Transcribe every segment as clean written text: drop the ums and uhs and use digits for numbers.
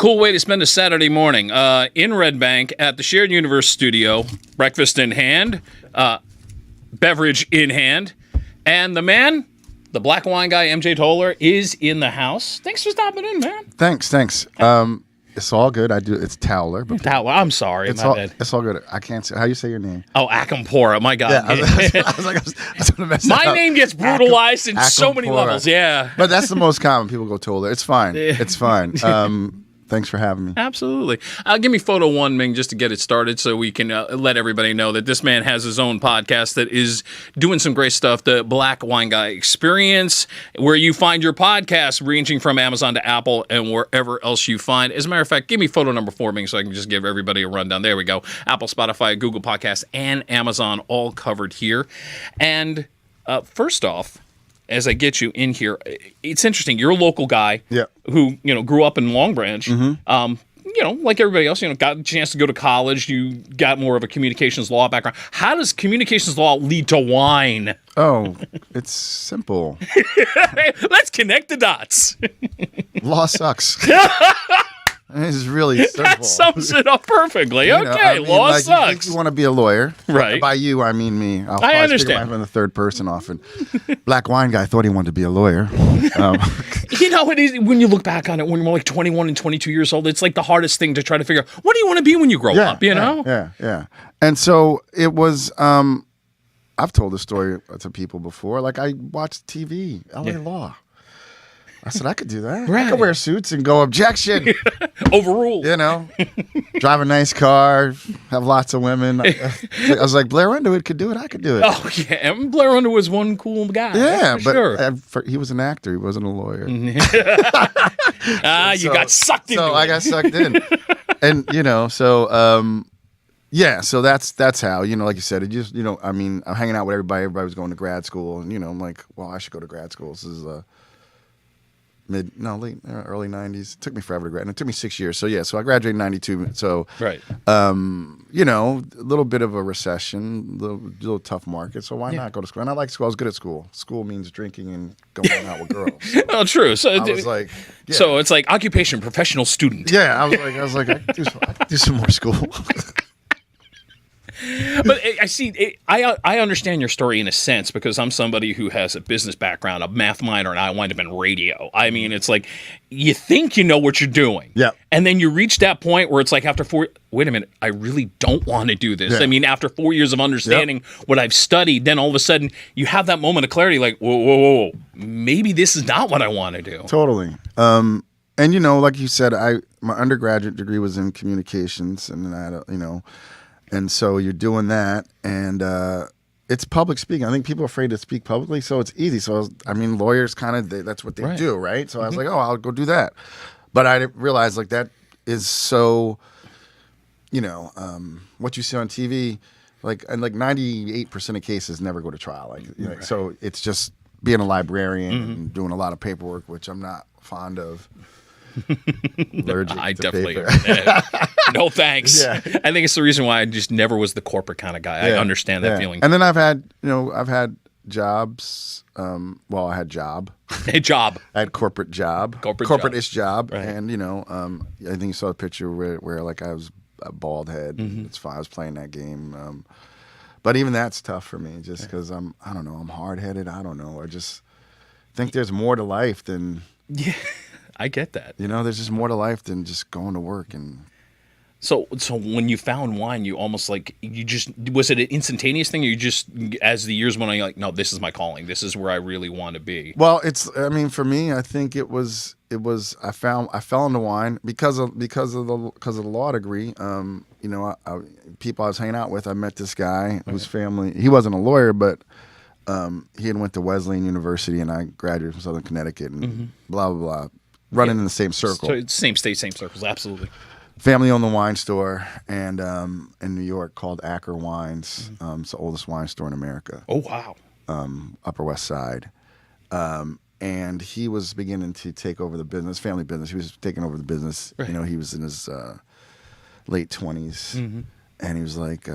cool way to spend a Saturday morning. In Red Bank at the Shared Universe studio, breakfast in hand, beverage in hand, and the man, the black wine guy, MJ Towler, is in the house. Thanks for stopping in, man. Thanks. It's all good. It's Towler. But Towler. I'm sorry. it's all good. I can't say how you say your name. Oh, Akampora. My God. Yeah, I was gonna mess my that up. name gets brutalized in so many Akampora. levels. Yeah. But that's the most common. People go Towler. It's fine. It's fine. Thanks for having me. Absolutely. Give me photo one, Ming, just to get it started so we can let everybody know that this man has his own podcast that is doing some great stuff, the Black Wine Guy Experience, where you find your podcast ranging from Amazon to Apple and wherever else you find. As a matter of fact, give me photo number 4, Ming, so I can just give everybody a rundown. There we go. Apple, Spotify, Google Podcasts, and Amazon all covered here. And first off, as I get you in here, it's interesting. You're a local guy who, grew up in Long Branch. Like everybody else, got a chance to go to college. You got more of a communications law background. How does communications law lead to wine? Oh, it's simple. Let's connect the dots. Law sucks. It's really simple. That sums it up perfectly. Law sucks. You think you want to be a lawyer. Right. By you, I mean me. I understand. I'm in the third person often. Black wine guy thought he wanted to be a lawyer. It is, when you look back on it, when you're like 21 and 22 years old, it's like the hardest thing to try to figure out, what do you want to be when you grow up, Yeah. And so it was, I've told this story to people before. Like, I watched TV, LA Law. I said, I could do that. Right. I could wear suits and go, objection. Overruled. Drive a nice car, have lots of women. I was like, Blair Underwood could do it. I could do it. Oh, yeah. Blair Underwood was one cool guy. Yeah, but sure. He was an actor. He wasn't a lawyer. You got sucked into it. So I got sucked in. And, so that's how, like you said, it just, I'm hanging out with everybody. Everybody was going to grad school. And, I'm like, well, I should go to grad school. This is early 90s. It took me forever to graduate. It took me 6 years. So I graduated in 92. So, right. A little bit of a recession, little tough market. So why not go to school? And I like school. I was good at school. School means drinking and going out with girls. So oh, true. So I was like, so it's like occupation, professional student. Yeah. I was like, I could do some more school. But I see. I understand your story in a sense because I'm somebody who has a business background, a math minor, and I wind up in radio. I mean, it's like you think you know what you're doing, and then you reach that point where it's like after 4. Wait a minute, I really don't want to do this. Yeah. I mean, after 4 years of understanding what I've studied, then all of a sudden you have that moment of clarity, like, whoa, maybe this is not what I want to do. Totally. And like you said, my undergraduate degree was in communications, and then I had and so you're doing that, and it's public speaking. I think people are afraid to speak publicly, so it's easy. So, lawyers kind of, that's what they do, right? So I was like, oh, I'll go do that. But I didn't realize, like, that is so, what you see on TV, and 98% of cases never go to trial. So it's just being a librarian and doing a lot of paperwork, which I'm not fond of. I definitely no thanks. Yeah. I think it's the reason why I just never was the corporate kind of guy. I understand that feeling. And then I've had jobs. I had job. A job. I had corporate job. Corporate-ish job. Right. And I think you saw a picture where like I was a bald head. It's fine. I was playing that game. But even that's tough for me, just because I don't know. I'm hard headed. I don't know. I just think there's more to life than. Yeah. I get that. There's just more to life than just going to work. And so when you found wine, you almost was it an instantaneous thing, or you just, as the years went on, you're like, no, this is my calling. This is where I really want to be. Well, for me, I think it was. I fell into wine because of the law degree. People I was hanging out with, I met this guy whose family, he wasn't a lawyer, but. He had went to Wesleyan University, and I graduated from Southern Connecticut, and blah blah blah. Running in the same circle. So same state, same circles, absolutely. Family owned the wine store, and in New York called Acker Wines. It's the oldest wine store in America. Oh wow. Upper West Side, and he was beginning to take over the business, family business. He was taking over the business. Right. He was in his late 20s, and he was like.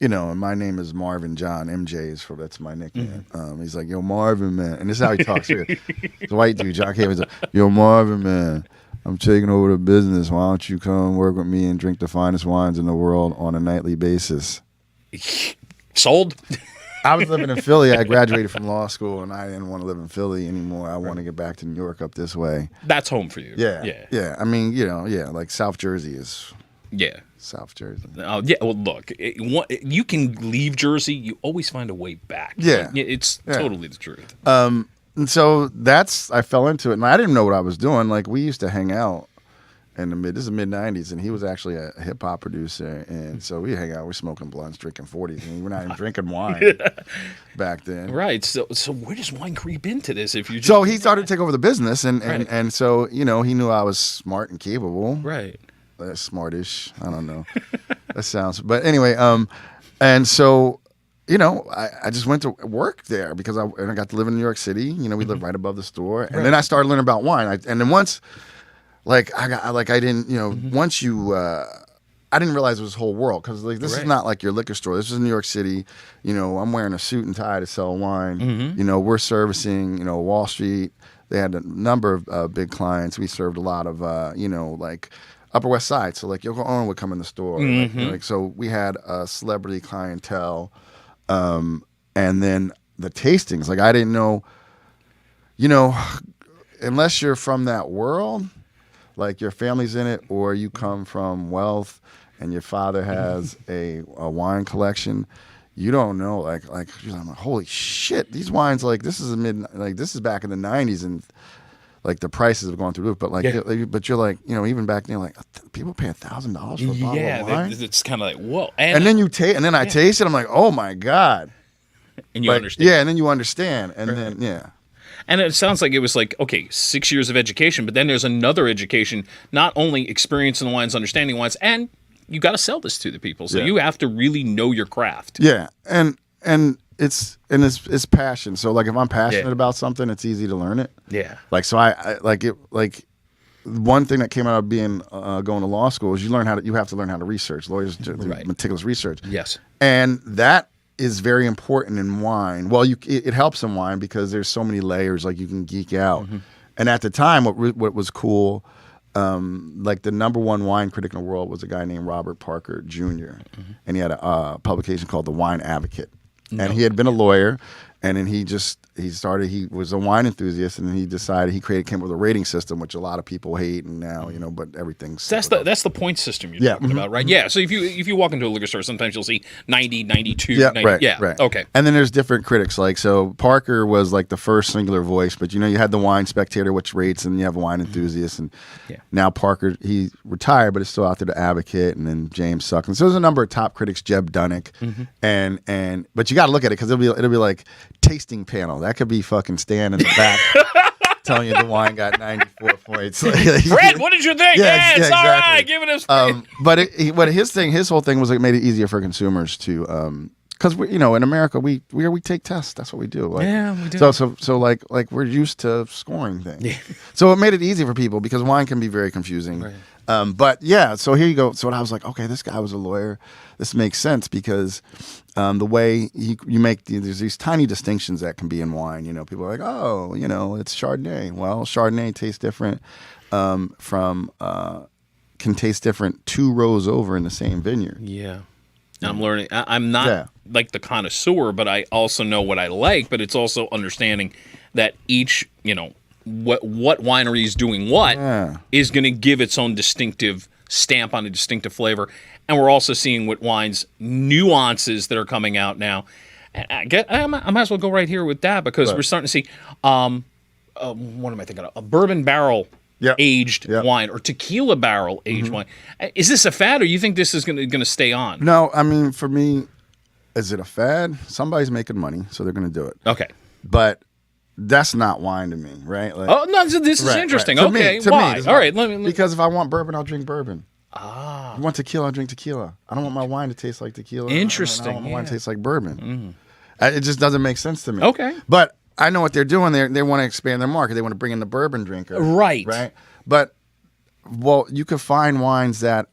And my name is Marvin John. MJ that's my nickname. He's like, yo, Marvin, man. And this is how he talks. He's a white dude, John Cave. He's like, yo, Marvin, man. I'm taking over the business. Why don't you come work with me and drink the finest wines in the world on a nightly basis? Sold. I was living in Philly. I graduated from law school, and I didn't want to live in Philly anymore. I want to get back to New York up this way. That's home for you. Yeah. I mean, like South Jersey is. Yeah. South Jersey. Oh, yeah. Well, look, you can leave Jersey. You always find a way back. Yeah. It's totally the truth. And so I fell into it, and I didn't know what I was doing. Like, we used to hang out in this is mid-'90s, and he was actually a hip-hop producer, and so we hang out, we're smoking blunts, drinking 40s, and we're not even drinking wine back then. Right. So where does wine creep into this? So he started to take over the business, and so, he knew I was smart and capable. Right. That's smartish. I don't know. That sounds, but anyway, and so, I just went to work there because I got to live in New York City. We lived right above the store, and then I started learning about wine. And then once, I didn't realize it was a whole world because this is not like your liquor store. This is New York City. I'm wearing a suit and tie to sell wine. We're servicing Wall Street. They had a number of big clients. We served a lot of Upper West Side. So Yoko Ono would come in the store. So we had a celebrity clientele. And then the tastings, I didn't know, unless you're from that world, your family's in it, or you come from wealth and your father has a wine collection, you don't know, I'm like, holy shit, these wines, this is this is back in the 90s, and the prices have gone through the roof, but but you're even back then, people pay $1,000 for a bottle of wine. Yeah, it's kind of whoa. And then I taste it. I'm like, oh my god. And you understand. Yeah, and then you understand, and then And it sounds like it was 6 years of education, but then there's another education, not only experience in the wines, understanding wines, and you got to sell this to the people. So you have to really know your craft. Yeah, and it's passion. So if I'm passionate about something, it's easy to learn it. Yeah. So I one thing that came out of being going to law school is you have to learn how to research. Lawyers do meticulous research. Yes. And that is very important in wine. Well, it helps in wine because there's so many layers. You can geek out. And at the time, what was cool, the number one wine critic in the world was a guy named Robert Parker Jr. And he had a publication called The Wine Advocate. And he had been a lawyer, and then he was a wine enthusiast, and he decided came up with a rating system, which a lot of people hate, and now, but everything's... That's the point system you're talking about, right? Yeah, so if you walk into a liquor store, sometimes you'll see 90, 92, 90. Right. Okay. And then there's different critics, so Parker was the first singular voice, but you had the Wine Spectator, which rates, and you have Wine Enthusiast, and now Parker, he retired, but is still out there to advocate, and then James Suckling. So there's a number of top critics, Jeb Dunnick, but you got to look at it, because it'll be like tasting panel. That could be fucking Stan in the back telling you the wine got 94 points. Fred, what did you think? Yeah, it's all right. Give it a but his whole thing was it made it easier for consumers to because we in America we take tests. That's what we do. We do. So we're used to scoring things. Yeah. So it made it easy for people because wine can be very confusing. Right. But yeah, so here you go. So I was like, okay, this guy was a lawyer. This makes sense because the way you make there's these tiny distinctions that can be in wine. People are like, oh, it's Chardonnay. Well, Chardonnay tastes different can taste different 2 rows over in the same vineyard. Yeah. I'm learning. I'm not the connoisseur, but I also know what I like. But it's also understanding that each, what winery is doing what is going to give its own distinctive stamp on a distinctive flavor. And we're also seeing what wines nuances that are coming out now. And I might as well go right here with that because we're starting to see, what am I thinking of? A bourbon barrel aged wine or tequila barrel aged wine. Is this a fad, or you think this is going to stay on? No, I mean, for me, is it a fad? Somebody's making money, so they're going to do it. Okay. But that's not wine to me, right? Oh, no, this is interesting. Okay, why? All right. Let me. Because if I want bourbon, I'll drink bourbon. Ah. If I want tequila, I'll drink tequila. I don't want my wine to taste like tequila. Interesting. I don't want my wine to taste like bourbon. It just doesn't make sense to me. Okay. But I know what they're doing. They want to expand their market. They want to bring in the bourbon drinker. Right. Right. But, you could find wines that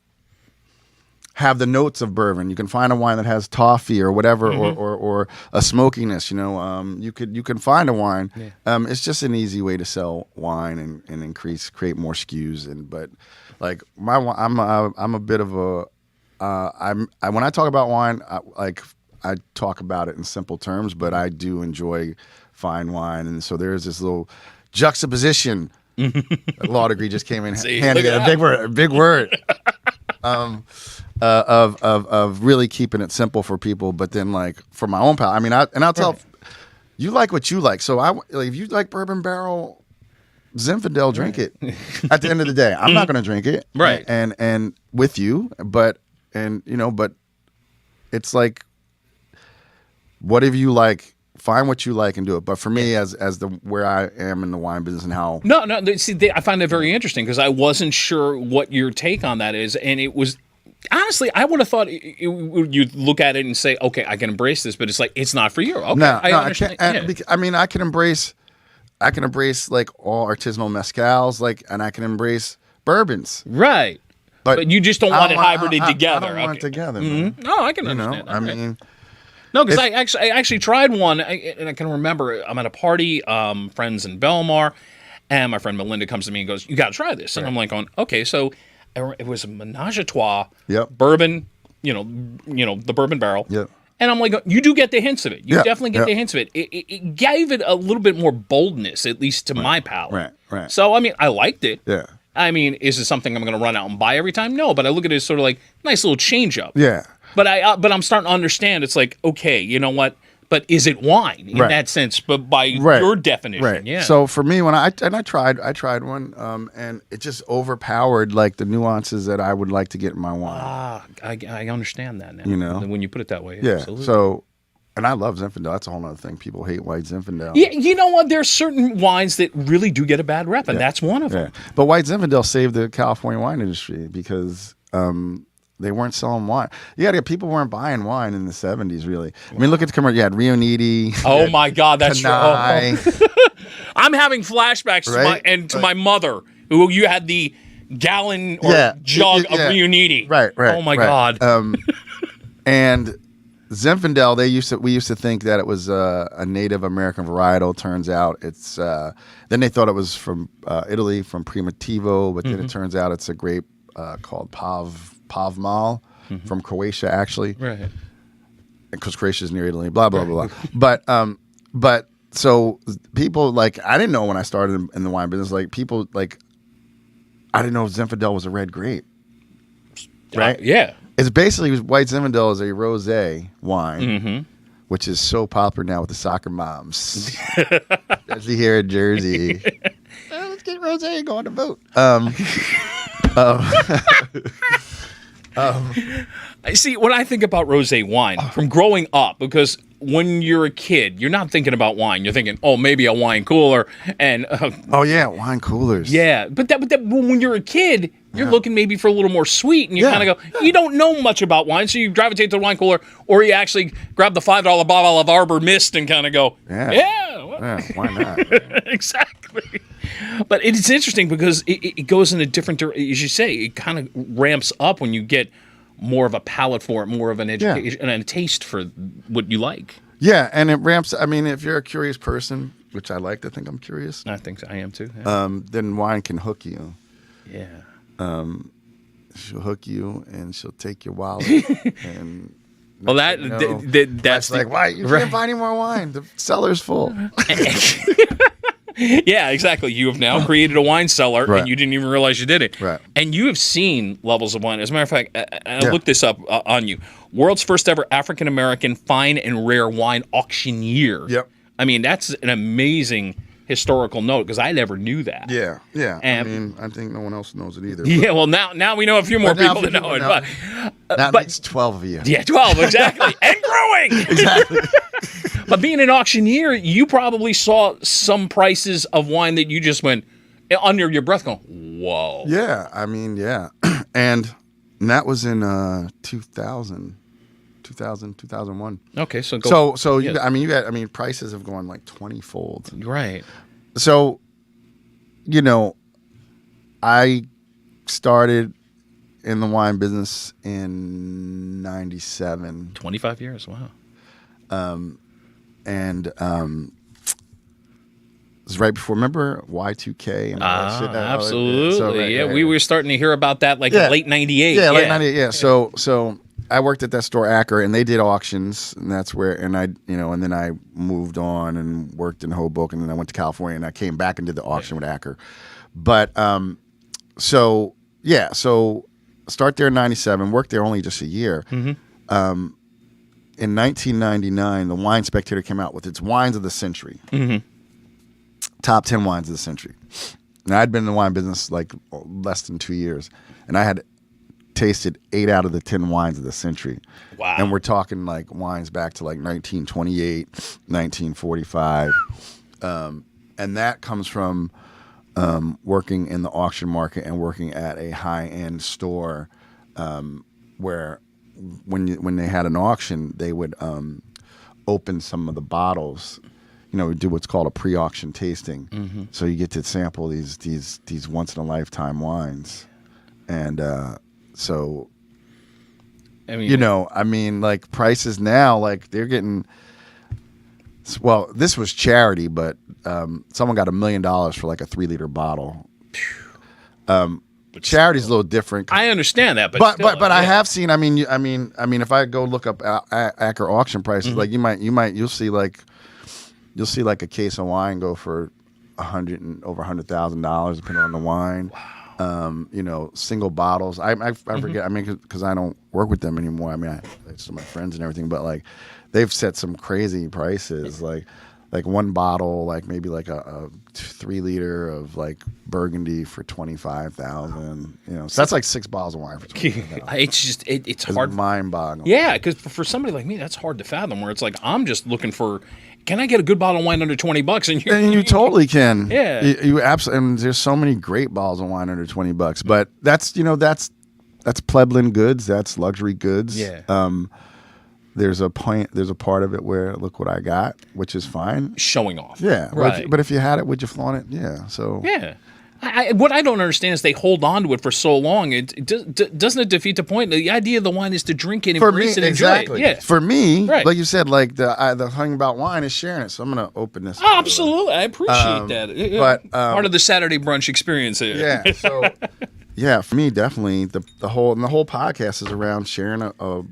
have the notes of bourbon. You can find a wine that has toffee or whatever, or a smokiness. You know, you can find a wine. Yeah. It's just an easy way to sell wine and create more SKUs. But like I'm a bit of a when I talk about wine, I talk about it in simple terms, but I do enjoy fine wine, and so there's this little juxtaposition. Law degree just came in handy. A big word. Of really keeping it simple for people, but then like for my own palate, I mean, I'll tell you like what you like. So if you like bourbon barrel Zinfandel, drink it. At the end of the day, I'm not going to drink it, right? And with you, but it's like whatever you like. Find what you like and do it. But for me, as where I am in the wine business and how I find that very interesting because I wasn't sure what your take on that is, and it was honestly I would have thought you'd look at it and say, okay, I can embrace this, but it's like it's not for you. Okay, I understand. I mean, I can embrace like all artisanal mezcals, like, and I can embrace bourbons, right? But you just don't want it hybrided together. I don't want it together. No, I can understand. I mean. No, because I actually tried one, and I can remember I'm at a party, friends in Belmar, and my friend Melinda comes to me and goes, "You got to try this," and I'm like, "Okay." So it was a menage a trois, bourbon, the bourbon barrel, and I'm like, "You do get the hints of it. You definitely get the hints of it. It gave it a little bit more boldness, at least to my palate. Right. So I mean, I liked it. Yeah. I mean, is it something I'm going to run out and buy every time? No, but I look at it as sort of like nice little change up. Yeah. But I'm starting to understand. It's like, okay, you know what? But is it wine in that sense? But by your definition, right? Yeah. So for me, when I tried one, and it just overpowered like the nuances that I would like to get in my wine. I understand that now. You know, when you put it that way. Yeah. Absolutely. So, and I love Zinfandel. That's a whole other thing. People hate white Zinfandel. Yeah. You know what? There's certain wines that really do get a bad rep, and that's one of them. But white Zinfandel saved the California wine industry because. They weren't selling wine. People weren't buying wine in the 70s, really. I mean, look at the commercial. You had Rio Niti. Oh, my God, that's true. Oh. I'm having flashbacks to my mother, who you had the gallon or jug of Rio Niti. Right. Oh, my God. And Zinfandel, we used to think that it was a Native American varietal. Turns out it's then they thought it was from Italy, from Primitivo, but then it turns out it's a grape called Pavmal from Croatia, actually. Right. Because Croatia is near Italy, blah, blah, blah. But so people, like, I didn't know when I started in the wine business, like, people, like, I didn't know Zinfandel was a red grape. Right? Yeah. It's basically, white Zinfandel is a rosé wine, which is so popular now with the soccer moms. Especially here in Jersey. Let's get rosé and go on the boat. I see, when I think about rosé wine, from growing up, because when you're a kid, you're not thinking about wine. You're thinking, oh, maybe a wine cooler. And wine coolers. Yeah, but when you're a kid, you're looking maybe for a little more sweet, and you kind of go, you don't know much about wine, so you gravitate to the wine cooler, or you actually grab the $5 bottle of Arbor Mist and kind of go, why not? Exactly. But it's interesting because it goes in a different direction. As you say, it kind of ramps up when you get more of a palate for it, more of an education and a taste for what you like. Yeah, and it ramps. I mean, if you're a curious person, which I like to think I'm curious. I think I am too. Yeah. Then wine can hook you. Yeah. She'll hook you and she'll take your wallet. And well, that's like, why you can't buy any more wine? The cellar's full. Yeah, exactly. You have now created a wine cellar, and you didn't even realize you did it. Right. And you have seen levels of wine. As a matter of fact, I looked this up on you. World's first ever African-American fine and rare wine auctioneer. Yep. I mean, that's an amazing historical note because I never knew that. Yeah. I mean, I think no one else knows it either. Yeah, well, now we know a few more people that know it. That makes 12 of you. Yeah, 12, exactly. And growing! Exactly. But being an auctioneer, you probably saw some prices of wine that you just went under your breath going, whoa. Yeah, I mean, yeah. And that was in 2000, 2001. Okay, so prices have gone like 20-fold. Right. So, I started in the wine business in 97. 25 years, wow. And it was right before, remember Y2K and all that shit? Absolutely. So, We were starting to hear about that late 98. Yeah, late 98, yeah. So I worked at that store, Acker, and they did auctions, and that's where, and then I moved on and worked in Hoboken, and then I went to California, and I came back and did the auction with Acker. But, so start there in 97, worked there only just a year. Mm-hmm. In 1999, the Wine Spectator came out with its wines of the century. Mm-hmm. Top 10 wines of the century. Now, I'd been in the wine business like less than 2 years, and I had tasted 8 out of the 10 wines of the century. Wow. And we're talking like wines back to like 1928, 1945. And that comes from working in the auction market and working at a high-end store where when they had an auction, they would open some of the bottles. Do what's called a pre-auction tasting. Mm-hmm. So you get to sample these once-in-a-lifetime wines. And so, like prices now, like they're getting, well, this was charity, but someone got $1 million for like a 3-liter bottle. But charity's a little different. I understand that, but I have seen. I mean, if I go look up Acker auction prices, mm-hmm. like you'll see like a case of wine go for over $100,000 depending on the wine. Wow. Single bottles. I mm-hmm. forget. I mean, because I don't work with them anymore. I mean, it's my friends and everything, but like they've set some crazy prices. Like one bottle, like maybe like a 3-liter of like Burgundy for $25,000. So that's like 6 bottles of wine for $25,000. It's just it's hard, mind-boggling. Yeah, because for somebody like me, that's hard to fathom. Where it's like I'm just looking for, can I get a good bottle of wine under $20? And you totally can. Yeah, you absolutely. And there's so many great bottles of wine under $20. But that's plebeian goods. That's luxury goods. Yeah. There's a part of it where look what I got, which is fine. Showing off. Yeah. Right. But if you had it, would you flaunt it? Yeah. So. Yeah. What I don't understand is they hold on to it for so long. Doesn't it defeat the point? The idea of the wine is to drink it, embrace it, exactly. enjoy it. Yeah. For me, right. like you said, like the thing about wine is sharing it. So I'm going to open this. Oh, absolutely. I appreciate that. But part of the Saturday brunch experience here. Yeah. So. Yeah, for me, definitely the whole podcast is around sharing a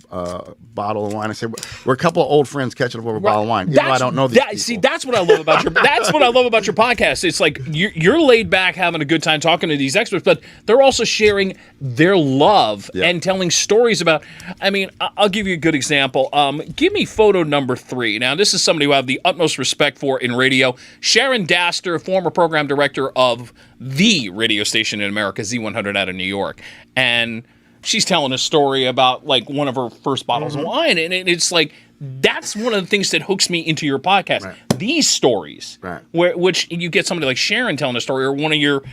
bottle of wine. I say we're a couple of old friends catching up over a bottle of wine. Even though I don't know these people. See, that's what I love about your. That's what I love about your podcast. It's like you're laid back, having a good time talking to these experts, but they're also sharing their love and telling stories about. I mean, I'll give you a good example. Give me photo number 3. Now, this is somebody who I have the utmost respect for in radio. Sharon Daster, former program director of the radio station in America, Z100 out of New York. And she's telling a story about like one of her first bottles of wine. And it's like, that's one of the things that hooks me into your podcast. Right. These stories, which you get somebody like Sharon telling a story or one of your,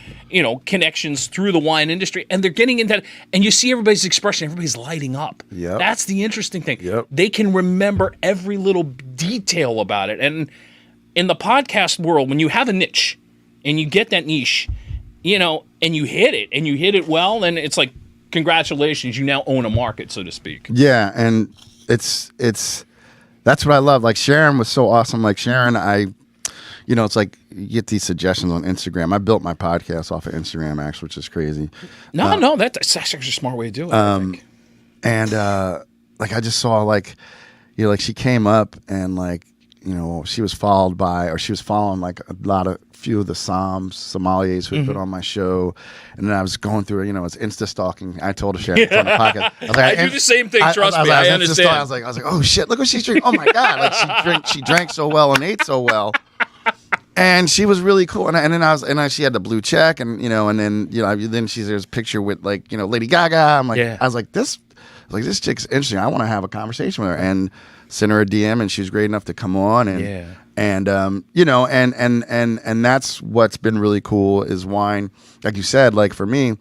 connections through the wine industry, and they're getting into that, and you see everybody's expression, everybody's lighting up. Yep. That's the interesting thing. Yep. They can remember every little detail about it. And in the podcast world, when you have a niche and you get that niche, and you hit it well, and it's like, congratulations, you now own a market, so to speak. Yeah, and it's that's what I love. Like Sharon was so awesome. Like Sharon, it's like you get these suggestions on Instagram. I built my podcast off of Instagram, actually, which is crazy. No, that's actually a smart way to do it. I think. And like I just saw like she came up and like she was following like a few of the sommeliers who had been on my show, and then I was going through it's Insta stalking. I told her Sharon on the podcast. I was like, I do the same thing. Trust me, I understand. I was like, oh shit, look what she's drinking. Oh my god, like she drank so well and ate so well. And she was really cool, and then she had the blue check, and then there's a picture with like Lady Gaga. I'm like, I was like this chick's interesting. I want to have a conversation with her, and sent her a DM, and she was great enough to come on, and that's what's been really cool is wine. Like you said, like for me,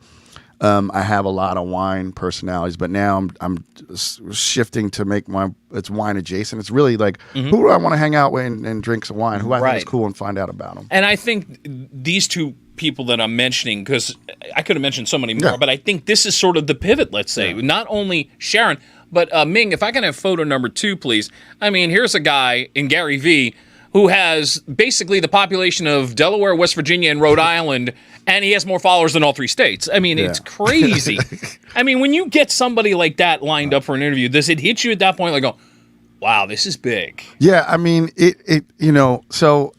I have a lot of wine personalities, but now I'm shifting to make it's wine adjacent. It's really like who do I want to hang out with and drink some wine? Who I think is cool and find out about them. And I think these two people that I'm mentioning, because I could have mentioned so many more, but I think this is sort of the pivot, let's say. Yeah. Not only Sharon, but Ming, if I can have photo number 2, please. I mean, here's a guy in Gary V who has basically the population of Delaware, West Virginia, and Rhode Island, and he has more followers than all 3 states. I mean, it's crazy. I mean, when you get somebody like that lined up for an interview, does it hit you at that point like, wow, this is big? Yeah, I mean, so...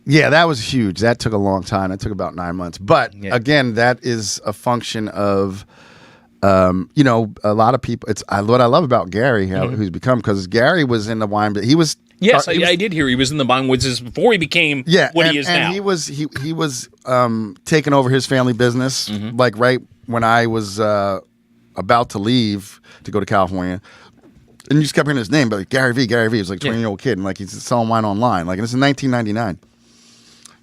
Yeah, that was huge. That took a long time. That took about 9 months. But again, that is a function of, a lot of people. It's what I love about Gary, who's become, because Gary was in the wine, but he was. Yes, I did hear he was in the wine woods before he became what he is now. And he was taking over his family business, like right when I was about to leave to go to California. And you just kept hearing his name, but like, Gary V. He was like a 20-year-old kid, and like he's selling wine online. Like, and this is 1999.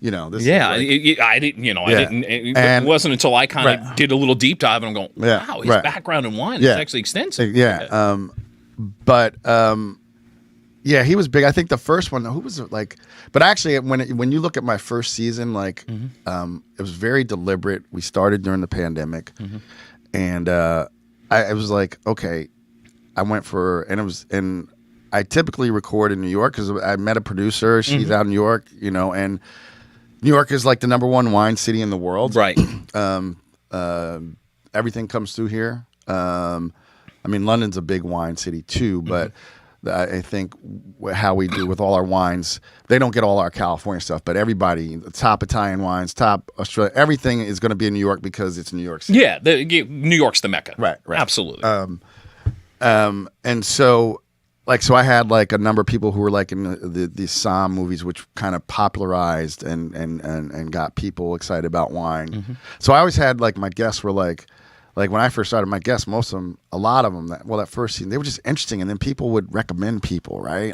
This I didn't. It wasn't until I kind of did a little deep dive, and I'm going, wow, his background in wine is actually extensive. But he was big. I think the first one, who was it like? But actually, when you look at my first season, like, it was very deliberate. We started during the pandemic, and I was like, okay, I went for, and I typically record in New York because I met a producer. She's out in New York, and New York is like the #1 wine city in the world. Right. Everything comes through here. I mean, London's a big wine city too, but I think how we do with all our wines, they don't get all our California stuff, but everybody, top Italian wines, top Australia, everything is going to be in New York because it's New York City. Yeah, New York's the Mecca. Right. Absolutely. And so... so I had like a number of people who were like in the Somm movies, which kind of popularized and got people excited about wine. So I always had like my guests were like when I first started, my guests, most of them, a lot of them, that first season, they were just interesting, and then people would recommend people, right?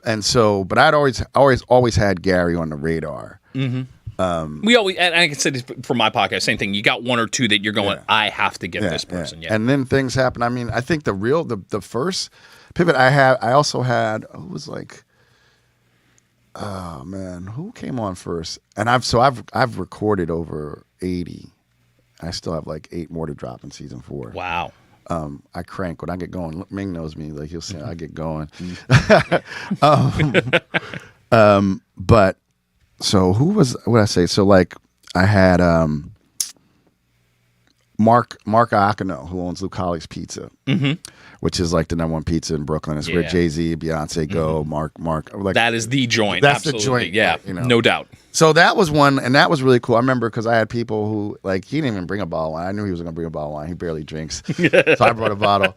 And so, but I'd always had Gary on the radar. We always, and I can say this for my podcast, same thing. You got 1 or 2 that you're going, I have to get this person. Yeah. And then things happen. I mean, I think the first pivot I also had, who was like, oh man, who came on first? And I've recorded over 80. I still have like 8 more to drop in season 4. Wow. I crank when I get going. Ming knows me, like he'll say I get going. But so who was, what did I say? So like I had Mark Iacano, who owns Lucali's Pizza, which is like the #1 pizza in Brooklyn. It's where Jay-Z, Beyonce go. Mark, like that is the joint. That's absolutely. the joint. Yeah, no doubt. So that was one, and that was really cool. I remember because I had people who like he didn't even bring a bottle of wine. I knew he was going to bring a bottle of wine. He barely drinks, so I brought a bottle.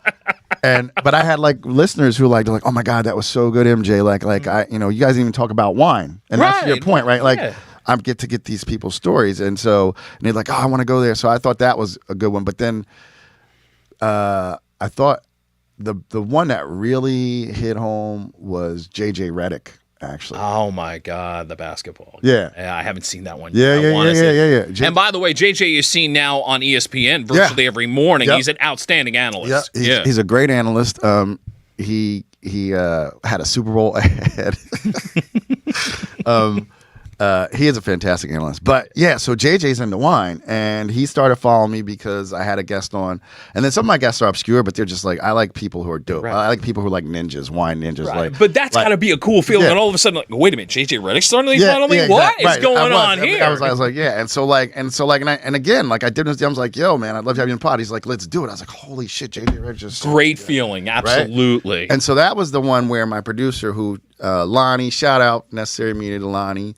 But I had like listeners who they're like, oh my God, that was so good, MJ. Like I, you guys didn't even talk about wine, and that's your point, right? Like I get to get these people's stories, and they're like, oh, I want to go there. So I thought that was a good one. But then I thought the one that really hit home was JJ Redick. Actually, oh my God, the basketball. Yeah, I haven't seen that one. Yeah. And by the way, JJ is seen now on ESPN virtually every morning. He's an outstanding analyst. He's a great analyst. He had a Super Bowl ahead. He is a fantastic analyst. But so JJ's into wine, and he started following me because I had a guest on. And then some of my guests are obscure, but they're just like, I like people who are dope. Right. I like people who are like ninjas, wine ninjas. Right. But that's got to be a cool feeling. And all of a sudden, like, wait a minute, JJ Redick's starting to follow me? What is going on here? I was like, yeah. And again, like I did this, I was like, yo, man, I'd love to have you in the pod. He's like, let's do it. I was like, holy shit, JJ Redick just great feeling, absolutely. Right? And so that was the one where my producer, who Lonnie, shout out Necessary Media to Lonnie.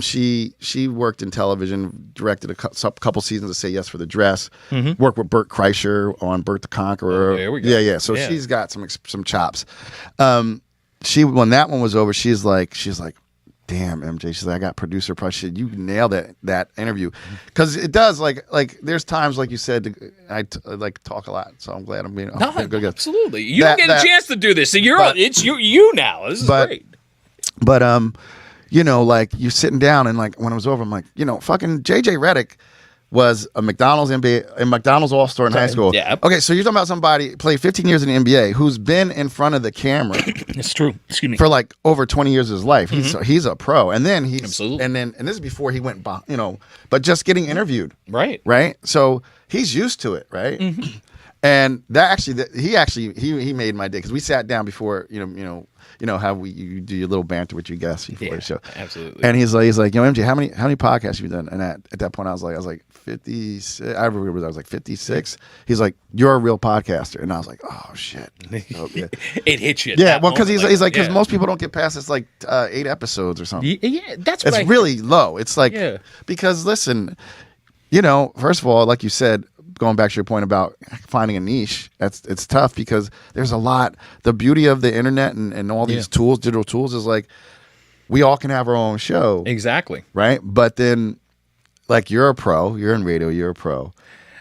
She worked in television, directed a couple seasons of Say Yes for the Dress. Worked with Bert Kreischer on Bert the Conqueror. There we go. Yeah. So she's got some chops. When that one was over, she's like, damn, MJ. She's like, I got producer pressure. You nailed that interview, because it does like there's times like you said I like talk a lot, so I'm glad I'm being good. Absolutely, you don't get a chance to do this, so it's you now. This is great. But like you're sitting down, and like when it was over, I'm like, fucking JJ Redick was a McDonald's NBA, a McDonald's All-Star in high school. Yeah. Okay, so you're talking about somebody played 15 years in the NBA who's been in front of the camera. It's true. Excuse me. For like over 20 years of his life. He's a pro. And then Absolutely. and this is before he went, but just getting interviewed. Right. Right? So he's used to it, right? And he made my day because we sat down before, you know how you do your little banter with your guests before the show. Absolutely. And he's like, MJ, how many podcasts have you done? And at that point I was like 56. I remember I was like 56. He's like, you're a real podcaster. And I was like, oh shit. So, yeah. It hits you. Yeah, well, because he's like, because most people don't get past this like 8 episodes or something. Yeah, that's what it's really low. It's like, because listen, first of all, like you said, going back to your point about finding a niche, it's tough because there's a lot. The beauty of the internet and all these tools, digital tools, is like we all can have our own show. Exactly. Right? But then, like, you're a pro. You're in radio. You're a pro.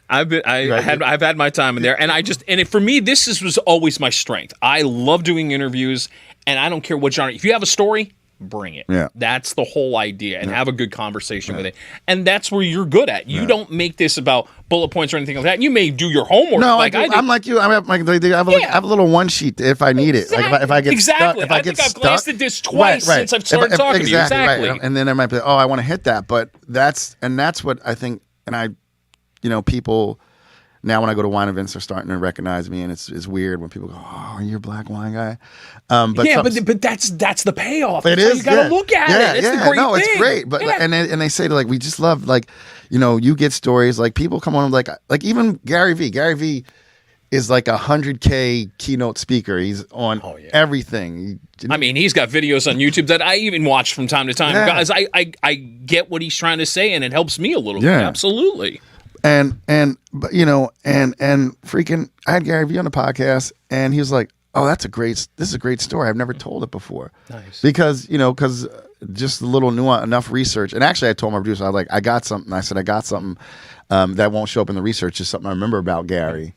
I've had my time in there, and for me, was always my strength. I love doing interviews, and I don't care what genre. If you have a story, bring it. Yeah. That's the whole idea, and have a good conversation with it. And that's where you're good at. You don't make this about bullet points or anything like that. You may do your homework. No, like I do. I'm like you. I have a little one sheet if I need it. Like if I get stuck. If I get I've stuck, glanced at this twice since I've started talking to you. Exactly. Right. And then there might be, I want to hit that. But that's what I think. And people now when I go to wine events, they're starting to recognize me, and it's weird when people go, "Oh, you're a black wine guy." But that's the payoff. It That's is. How you got to look at it. It's the great thing. It's great. But and they say like we just love like you get stories like people come on like even Gary V. Gary V. is like 100K keynote speaker. He's on everything. I mean, he's got videos on YouTube that I even watch from time to time. Guys, I get what he's trying to say, and it helps me a little bit. Absolutely. And freaking, I had Gary Vee on the podcast, and he was like, "Oh, this is a great story. I've never told it before." Nice. Because just a little nuance, enough research. And actually, I told my producer, I was like, "I got something." I said, "I got something that won't show up in the research. Just something I remember about Gary."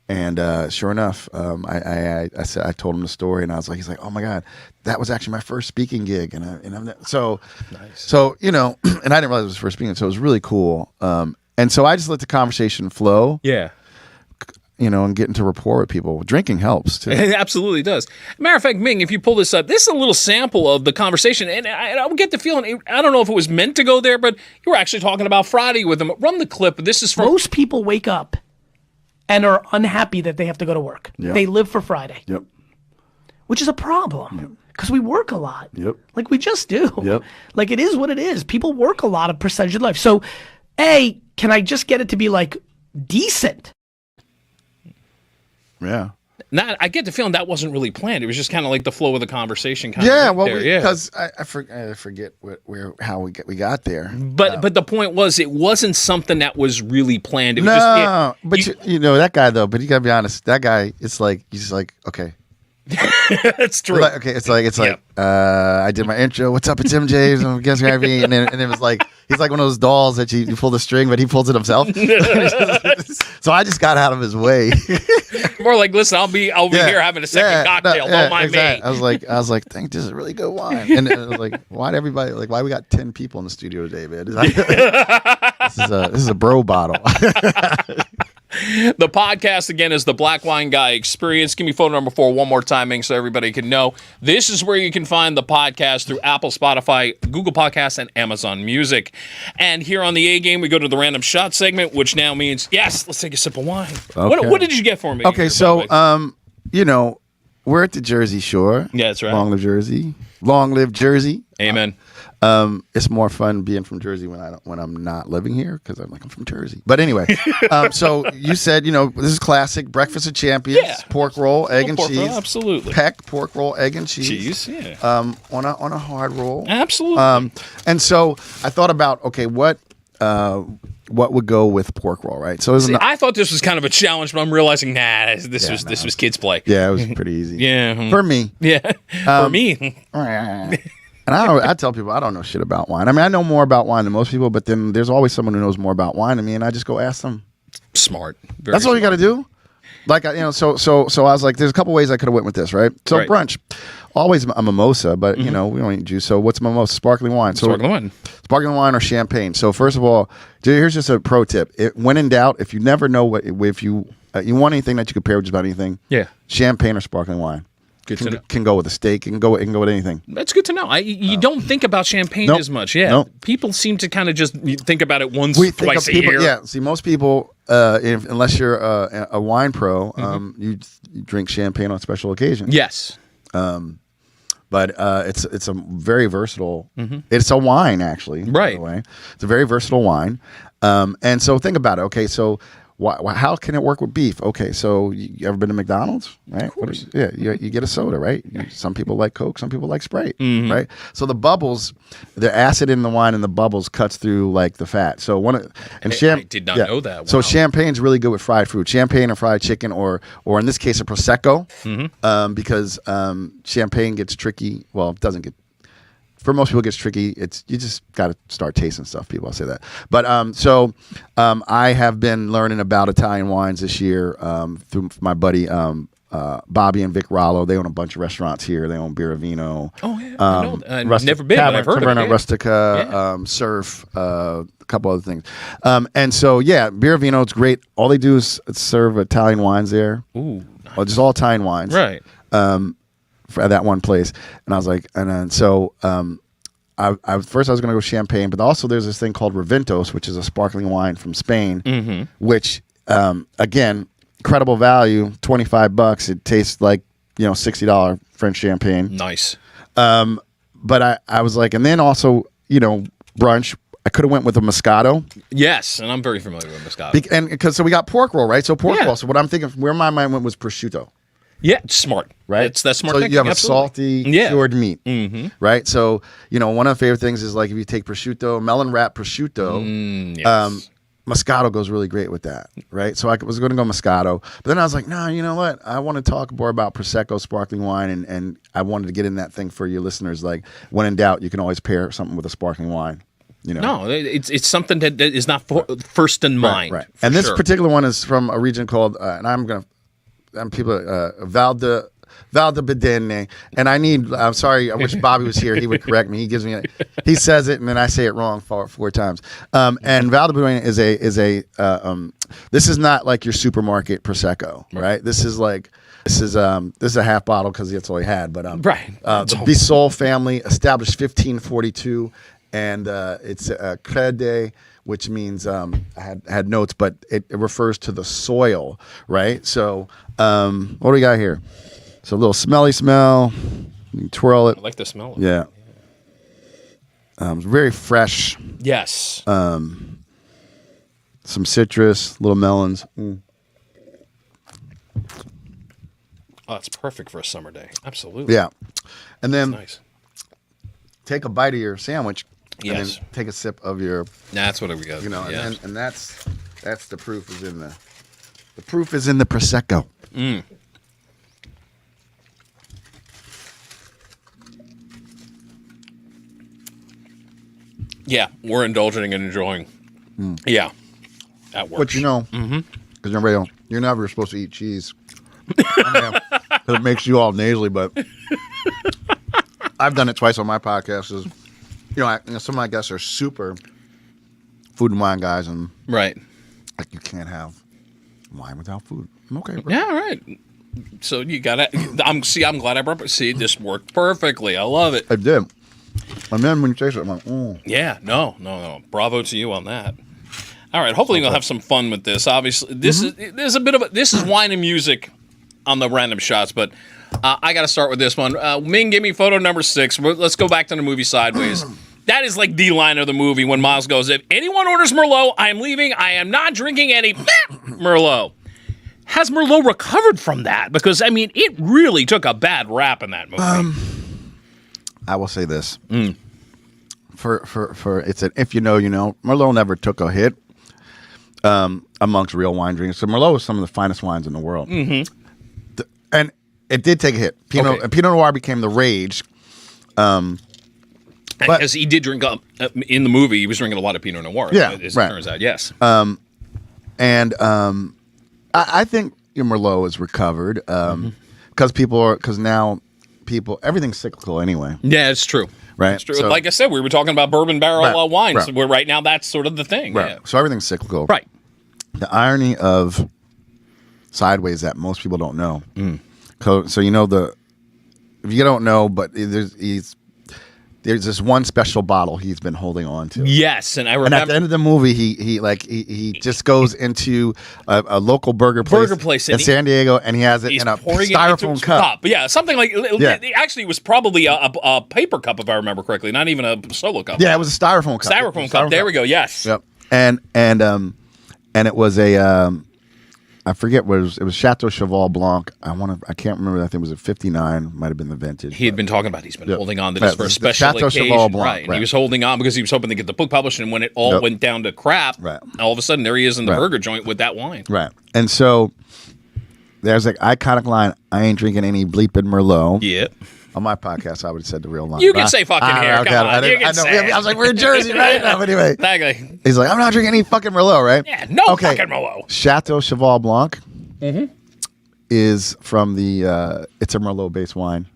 And sure enough, I told him the story, and he's like, "Oh my God, that was actually my first speaking gig." And I'm so nice. So and I didn't realize it was his first speaking, so it was really cool. And so I just let the conversation flow. Yeah. And get into rapport with people. Drinking helps too. It absolutely does. Matter of fact, Ming, if you pull this up, this is a little sample of the conversation, and I get the feeling, I don't know if it was meant to go there, but you were actually talking about Friday with them. Run the clip. This is from... Most people wake up and are unhappy that they have to go to work. Yep. They live for Friday. Yep. Which is a problem. Because we work a lot. Yep. Like we just do. Yep. Like it is what it is. People work a lot of percentage of life. So, can I just get it to be like decent? Yeah. I get the feeling that wasn't really planned. It was just kind of like the flow of the conversation. Because I forget how we got there. But the point was, it wasn't something that was really planned. It was that guy though. But you gotta be honest. That guy, it's like he's like, okay. That's true. It's like I did my intro. What's up? It's MJ. I'm guest Gary, and it was like he's like one of those dolls that you pull the string, but he pulls it himself. So I just got out of his way. More like, listen, I'll be over here having a second cocktail. Don't mind me. I was like, think this is really good wine. And I was like, why we got 10 people in the studio today, man? This is a bro bottle. The podcast, again, is the Black Wine Guy Experience. Give me phone number 4 one more time, Ming, so everybody can know. This is where you can find the podcast through Apple, Spotify, Google Podcasts, and Amazon Music. And here on the A Game, we go to the random shot segment, which now means, yes, let's take a sip of wine. Okay. What did you get for me? Okay, so, we're at the Jersey Shore. Yeah, that's right. Long live Jersey. Long live Jersey. Amen. It's more fun being from Jersey when I'm not living here because I'm from Jersey. But anyway, so you said this is classic breakfast of champions, pork roll, egg and cheese, absolutely. Peck pork roll, egg and cheese, on a hard roll, absolutely. And so I thought about what would go with pork roll, right? So I thought this was kind of a challenge, but I'm realizing this was kids play. Yeah, it was pretty easy. Yeah, for me. Yeah, for me. And I tell people I don't know shit about wine. I mean, I know more about wine than most people, but then there's always someone who knows more about wine than me, and I just go ask them. Smart. That's all you got to do. Like so I was like, there's a couple ways I could have went with this, right? So brunch, always a mimosa, but you know we don't eat juice. So what's mimosa? Sparkling wine. So sparkling wine or champagne. So first of all, here's just a pro tip. When in doubt, if you never know if you want anything that you can pair with just about anything, champagne or sparkling wine. Can go with a steak. It can go with anything. That's good to know. You don't think about champagne as much. Yeah. Nope. People seem to kind of just think about it twice a year. Yeah. See, most people, unless you're a wine pro, you drink champagne on special occasions. Yes. But it's a very versatile. It's a wine, actually. Right. By the way. It's a very versatile wine. And so think about it. Okay, so how can it work with beef? Okay, so you ever been to McDonald's, right? Of course. You get a soda, right? Some people like Coke, some people like Sprite, right? So the bubbles, the acid in the wine and the bubbles cuts through like the fat. So I did not know that. Wow. So champagne's really good with fried food, champagne and fried chicken, or in this case a prosecco, because champagne gets tricky. Well, it doesn't get. For most people, it gets tricky. You just got to start tasting stuff. People, I'll say that. But I have been learning about Italian wines this year through my buddy Bobby and Vic Rollo. They own a bunch of restaurants here. They own Biravino. Oh yeah, I know. I've never been, but I've heard of it. Rustica, Surf, a couple other things. And so Biravino, it's great. All they do is serve Italian wines there. Ooh, nice. Well, just all Italian wines. Right. For that one place, and I was like, I first I was going to go champagne, but also there's this thing called Reventos, which is a sparkling wine from Spain, which again, incredible value, $25. It tastes like $60 French champagne. Nice. But I was like, and then also brunch. I could have went with a Moscato. Yes, and I'm very familiar with Moscato. And because we got pork roll, right? So pork roll. So what I'm thinking, where my mind went was prosciutto. Yeah, smart. Right? That's smart. So thinking. you have Absolutely. a salty, cured meat. Right? So, one of the favorite things is like if you take prosciutto, melon wrapped prosciutto, yes. Moscato goes really great with that. Right? So I was going to go Moscato. But then I was like, no, you know what? I want to talk more about Prosecco, sparkling wine, and I wanted to get in that thing for your listeners. Like, when in doubt, you can always pair something with a sparkling wine. No, it's something that is not first in mind. Right. And this particular one is from a region called, Val de Bedene, and I'm sorry, I wish Bobby was here. He would correct me. He says it, and then I say it wrong four times. And Val de Bedene is this is not like your supermarket prosecco, right? This is a half bottle because that's all he had. But right, the Bisol family established 1542, and it's a crede, which means I had notes, but it refers to the soil, right? So what do we got here? So a little smelly smell. You can twirl it. I like the smell of it. Yeah. Very fresh. Yes. Some citrus, little melons. Oh, it's perfect for a summer day. Absolutely. Yeah. And then nice. Take a bite of your sandwich. Yes. And then take a sip of your. That's what we got. And that's the proof is in the proof is in the prosecco. Yeah, we're indulging and enjoying. Yeah, that works. But because you're never supposed to eat cheese. It makes you all nasally, but I've done it twice on my podcast. Some of my guests are super food and wine guys, and right, like you can't have wine without food. I'm okay. Bro. Yeah, right. So you got it. I'm glad I brought it. See, this worked perfectly. I love it. It did. And then when you taste it, I'm like, Yeah, no. Bravo to you on that. All right, hopefully you'll have some fun with this. Obviously, this is wine and music on the random shots, but I got to start with this one. Ming, give me photo number 6. Let's go back to the movie Sideways. That is like the line of the movie when Miles goes, if anyone orders Merlot, I am leaving. I am not drinking any Merlot. Has Merlot recovered from that? Because, it really took a bad rap in that movie. I will say this. For it's an if you know, Merlot never took a hit amongst real wine drinkers. So Merlot is some of the finest wines in the world. And it did take a hit. Pinot Noir became the rage. Because he did drink in the movie, he was drinking a lot of Pinot Noir. Yeah, as it turns out, yes. I think Merlot is recovered because now people, everything's cyclical anyway. Yeah, it's true. Right. It's true. So- Like I said, we were talking about bourbon barrel wines, right. where right now that's sort of the thing. Right. Yeah. So everything's cyclical. Right. The irony of Sideways that most people don't know. Mm. So if you don't know, but there's this one special bottle he's been holding on to. Yes, and I And remember at the end of the movie, he just goes into a local burger place in and San Diego, and he has it he's in a pouring it styrofoam into cup. Yeah, something like. Yeah. Actually, it was probably a paper cup, if I remember correctly, not even a solo cup. Yeah, it was a styrofoam cup. Styrofoam cup. There we go. Yes. Yep. And it was I forget what it was Chateau Cheval Blanc. I can't remember. I think it was a 59. Might have been the vintage. He had been talking about he's been holding on to Yeah, this for a the special Chateau occasion. Cheval Blanc, right. And he right. was holding on because he was hoping to get the book published, and when it all went down to crap, Right. all of a sudden there he is in the Right. burger joint with that wine. Right. And so there's like iconic line, I ain't drinking any bleeping Merlot. Yeah. On my podcast, I would have said the real line. You can say fucking here. Okay, Come on. I You can say it. I was like, we're in Jersey, right? No, but anyway. Exactly. He's like, I'm not drinking any fucking Merlot, right? Yeah, no fucking Merlot. Chateau Cheval Blanc is from the, it's a Merlot-based wine.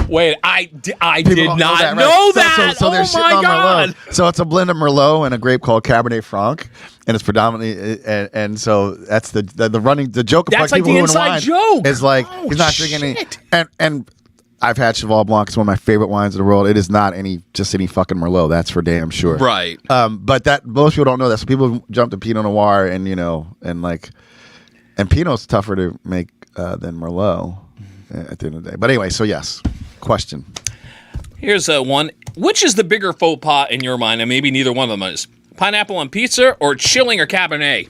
Wait, I People did don't not right? know that. So they're oh shitting my on God. Merlot. So it's a blend of Merlot and a grape called Cabernet Franc, and it's predominantly and so that's the joke of That's people like the who inside wine joke. is like Oh, he's not drinking shit. any and I've had Cheval Blanc. It's one of my favorite wines in the world. It is not any fucking Merlot. That's for damn sure. Right. But that most people don't know that. So people jump to Pinot Noir and and Pinot's tougher to make than Merlot at the end of the day. But anyway, so yes, question. Here's one. Which is the bigger faux pas in your mind? And maybe neither one of them is. Pineapple on pizza or chilling or Cabernet?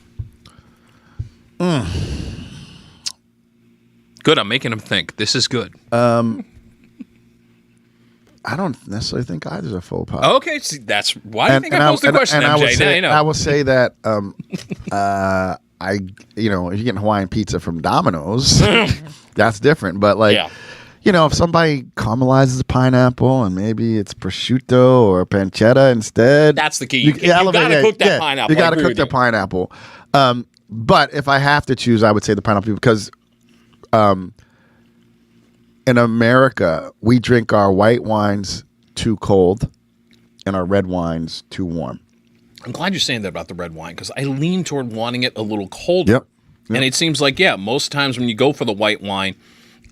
Good. I'm making him think. This is good. I don't necessarily think either's a faux pas. Okay. See, that's why do you think I posed the question, and MJ? Now you know. I will say that if you're getting Hawaiian pizza from Domino's, that's different. But Yeah. if somebody caramelizes a pineapple and maybe it's prosciutto or pancetta instead, That's the key. You gotta cook that pineapple. You got I to agree cook with the you. pineapple. But if I have to choose, I would say the pineapple because in America we drink our white wines too cold and our red wines too warm. I'm glad you're saying that about the red wine because I lean toward wanting it a little colder. Yep. And it seems like, most times when you go for the white wine,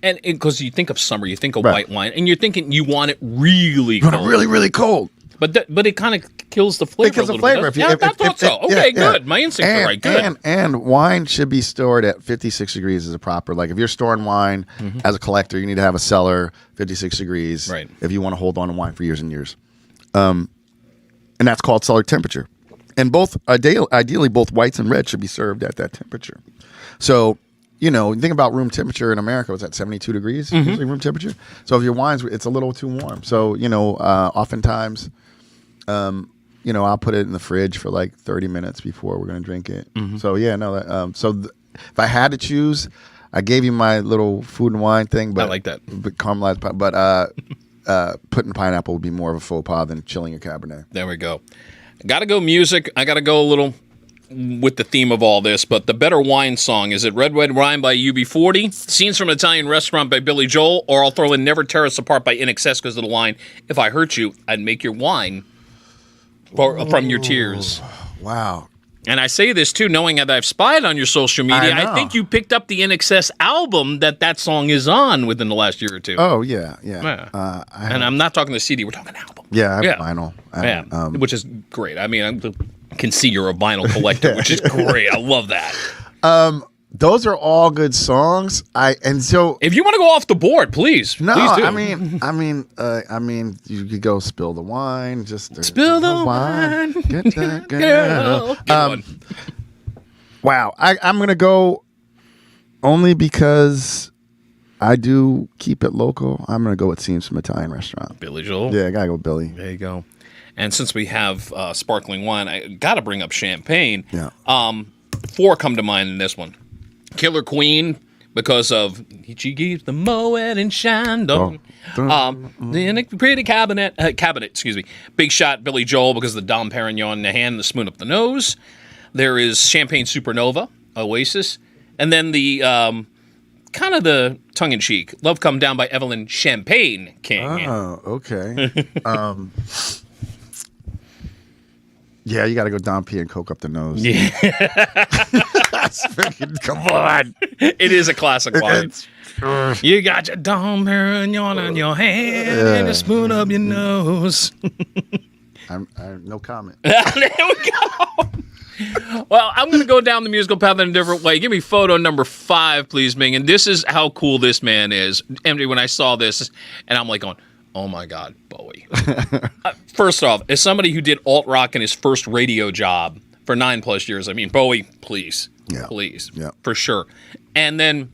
and because you think of summer, you think of Right. white wine, and you're thinking you want it really You want cold. it really, really cold. But it kind of kills the flavor. Because a of little flavor. bit. I thought so. Okay, good. My instincts are right. Good. And wine should be stored at 56 degrees as a proper. Like if you're storing wine as a collector, you need to have a cellar 56 degrees. Right. If you want to hold on to wine for years and years, and that's called cellar temperature. And ideally, both whites and reds should be served at that temperature. So. You think about room temperature in America. Was that 72 degrees usually room temperature? So if your wine's, it's a little too warm. So oftentimes, I'll put it in the fridge for like 30 minutes before we're gonna drink it. So if I had to choose, I gave you my little food and wine thing, but I like that. But caramelized, putting pineapple would be more of a faux pas than chilling a Cabernet. There we go. Got to go music. I got to go a little with the theme of all this, but the better wine song, is it Red Red Wine by UB40, Scenes from an Italian Restaurant by Billy Joel, or I'll throw in Never Tear Us Apart by In Excess because of the line, if I hurt you, I'd make your wine from your tears. Wow. And I say this too, knowing that I've spied on your social media. I know. I think you picked up the In Excess album that song is on within the last year or two. Oh yeah. Yeah. And I'm not talking the CD, we're talking album. Yeah, I have vinyl. Yeah, which is great. I mean, I can see you're a vinyl collector, which is great. I love that. Those are all good songs. If you want to go off the board, please do. I mean, you could go spill the wine. Just Spill the wine. Get that girl. Good one. Wow, I'm gonna go only because I do keep it local. I'm gonna go with Scenes from Italian Restaurant. Billy Joel. Yeah, I gotta go Billy. There you go. And since we have sparkling wine, I got to bring up champagne. Yeah. 4 come to mind in this one. Killer Queen, because of she gives the Moet and Chandon. Then a pretty cabinet, excuse me. Big Shot, Billy Joel, because of the Dom Perignon in the hand and the spoon up the nose. There is Champagne Supernova, Oasis, and then the kind of the tongue-in-cheek. Love Come Down by Evelyn Champagne King. Oh, okay. Yeah, you got to go Don P and coke up the nose. Yeah. That's freaking, come on. It is a classic line. You got your Dom Perignon on your hand and a spoon up your nose. I'm no comment. There we go. Well, I'm going to go down the musical path in a different way. Give me photo number 5, please, Ming. And this is how cool this man is. MJ, when I saw this, and I'm like going, oh my God, Bowie. First off, as somebody who did alt rock in his first radio job for 9+ years, I mean, Bowie, please. Yeah. Please. Yeah. For sure. And then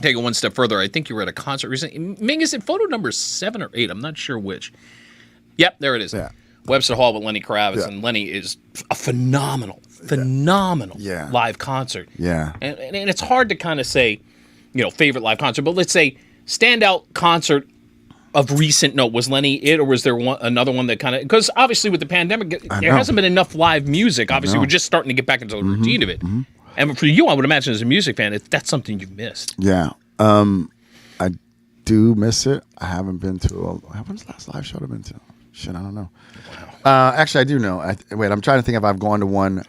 take it one step further. I think you were at a concert recently. Ming, is it photo number 7 or 8? I'm not sure which. Yep, there it is. Yeah. Webster Hall with Lenny Kravitz. Yeah. And Lenny is a phenomenal Yeah. live concert. Yeah. And it's hard to kind of say, favorite live concert, but let's say standout concert of recent note. Was Lenny it, or was there another one that kind of, because obviously with the pandemic, there hasn't been enough live music. Obviously, we're just starting to get back into the routine of it. Mm-hmm. And for you, I would imagine as a music fan, that's something you've missed. Yeah. I do miss it. I haven't been to when's the last live show I've been to? Shit, I don't know. Wow. Actually, I do know. Wait, I'm trying to think if I've gone to one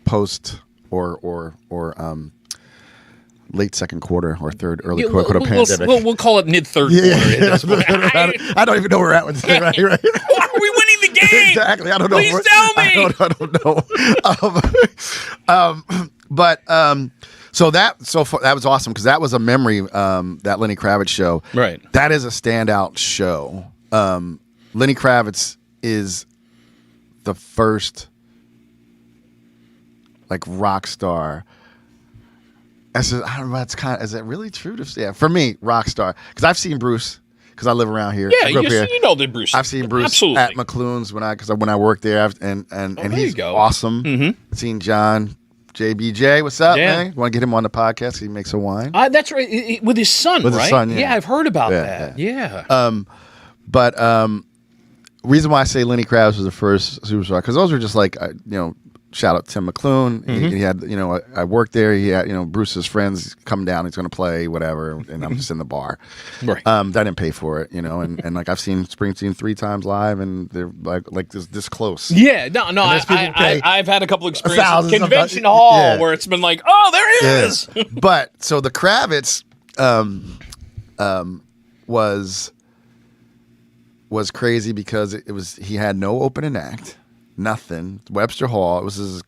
post or late second quarter or third, early quarter pandemic. We'll call it mid-third quarter. I don't even know where we're at with this, right? Why are we winning the game? Exactly. I don't know. Please tell me. I don't know. So that was awesome because that was a memory. That Lenny Kravitz show. Right. That is a standout show. Lenny Kravitz is the first rock star. I don't know. That's is it really true to say? Yeah, for me, rock star. Because I've seen Bruce. Because I live around here. Yeah, you know that Bruce. I've seen Bruce Absolutely. at McClune's when I worked there, and he's awesome. Mm-hmm. Seen John JBJ. What's up, man? Want to get him on the podcast? He makes a wine. That's right, with his son, with right? His son, yeah, I've heard about that. Yeah. But reason why I say Lenny Kravitz was the first superstar because those were just shout out Tim McClune. Mm-hmm. He had, I worked there. He had, Bruce's friends come down. He's going to play whatever, and I'm just in the bar. Right. I didn't pay for it, and I've seen Springsteen 3 times live, and they're like this close. Yeah, no. I've had a couple experiences Convention Hall where it's been like, oh, there he is. But so the Kravitz was crazy because he had no opening act. Nothing. Webster Hall. This was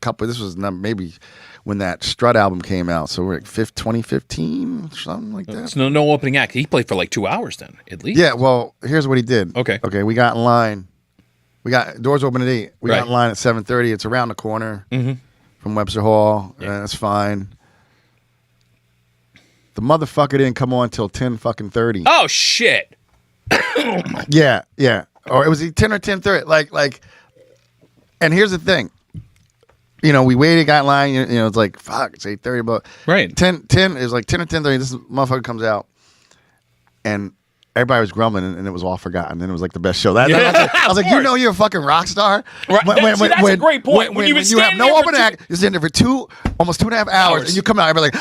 maybe when that Strut album came out. So we're 2015, something like that. It's no opening act. He played for 2 hours then, at least. Yeah. Well, here's what he did. Okay. We got in line. We got doors open at 8. We got in line at 7:30. It's around the corner from Webster Hall. Yeah. That's fine. The motherfucker didn't come on until 10:30. Oh shit. Yeah. Or it was 10 or 10:30. Like. And here's the thing, we waited, got in line. It's like fuck, it's 8:30, but 10 is 10 or 10:30. This motherfucker comes out, and everybody was grumbling, and it was all forgotten. And it was the best show. I was like, you're a fuking rock star. Right. That's a great point. When you have no open act, you're sitting there for almost 2.5 hours, and you come out, everybody